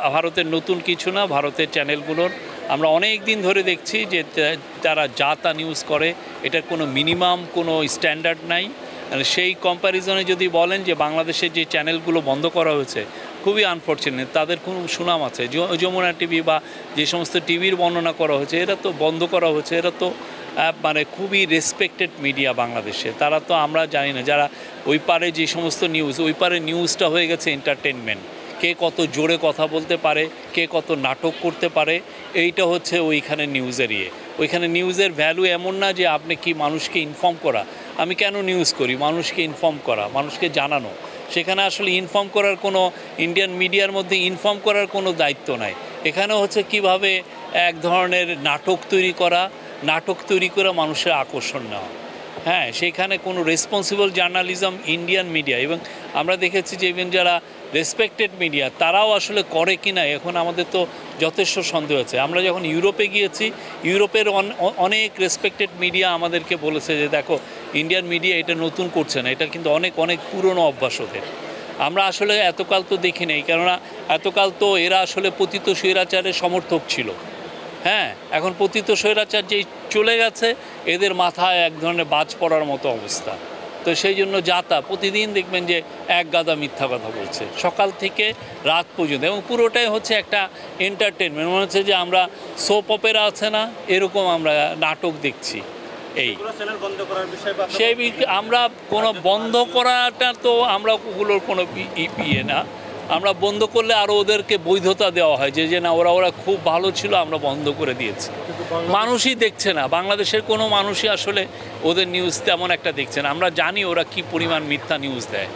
ভারতের নতুন কিছু না, ভারতের চ্যানেলগুলোর আমরা অনেক দিন ধরে দেখছি যে তারা যা তা নিউজ করে, এটার কোনো মিনিমাম কোনো স্ট্যান্ডার্ড নাই। সেই কম্প্যারিজনে যদি বলেন যে বাংলাদেশের যে চ্যানেলগুলো বন্ধ করা হয়েছে, খুবই আনফর্চুনেট। তাদের কোনো সুনাম আছে, যমুনা টিভি বা যে সমস্ত টিভির বর্ণনা করা হয়েছে, এরা তো বন্ধ করা হয়েছে। এরা তো মানে খুবই রেসপেক্টেড মিডিয়া বাংলাদেশে। তারা তো আমরা জানি না, যারা ওই পারে যে সমস্ত নিউজ, ওই পারে নিউজটা হয়ে গেছে এন্টারটেনমেন্ট। কে কত জোরে কথা বলতে পারে, কে কত নাটক করতে পারে, এইটা হচ্ছে ওইখানে নিউজের ওইখানে নিউজের ভ্যালু এমন না যে আপনি কি মানুষকে ইনফর্ম করা। আমি কেন নিউজ করি? মানুষকে ইনফর্ম করা, মানুষকে জানানো। সেখানে আসলে ইনফর্ম করার কোনো, ইন্ডিয়ান মিডিয়ার মধ্যে ইনফর্ম করার কোনো দায়িত্ব নাই। এখানে হচ্ছে কিভাবে এক ধরনের নাটক তৈরি করে মানুষের আকর্ষণ নেওয়া। হ্যাঁ, সেখানে কোনো রেসপন্সিবল জার্নালিজম ইন্ডিয়ান মিডিয়া, এবং আমরা দেখেছি যে ইভেন যারা রেসপেক্টেড মিডিয়া তারাও আসলে করে কি না, এখন আমাদের তো যথেষ্ট সন্দেহ আছে। আমরা যখন ইউরোপে গিয়েছি, ইউরোপের অনেক রেসপেক্টেড মিডিয়া আমাদেরকে বলেছে যে দেখো, ইন্ডিয়ান মিডিয়া এটা নতুন করছে না, এটা কিন্তু অনেক অনেক পুরনো অভ্যাস ওদের। আমরা আসলে এতকাল তো দেখি নেই, কেননা এতকাল তো এরা আসলে পতিত স্বৈরাচারের সমর্থক ছিল। হ্যাঁ, এখন পতিত স্বৈরাচার যেই চলে গেছে, এদের মাথায় এক ধরনের বাজ পড়ার মতো অবস্থা। তো সেই জন্য যাতা প্রতিদিন দেখবেন যে এক গাদা মিথ্যা কথা বলছে সকাল থেকে রাত পর্যন্ত, এবং পুরোটাই হচ্ছে একটা এন্টারটেনমেন্ট। মনে হচ্ছে যে আমরা সোপ অপেরা আছে না, এরকম আমরা নাটক দেখছি। সেই আমরা কোনো বন্ধ করাটা তো আমরা ওগুলোর কোনো ইয়ে না। আমরা বন্ধ করলে আরও ওদেরকে বৈধতা দেওয়া হয় যে না, ওরা খুব ভালো ছিল, আমরা বন্ধ করে দিয়েছি। মানুষই দেখছে না, বাংলাদেশের কোনো মানুষই আসলে ওদের নিউজ তেমন একটা দেখছে না। আমরা জানি ওরা কি পরিমাণ মিথ্যা নিউজ দেয়।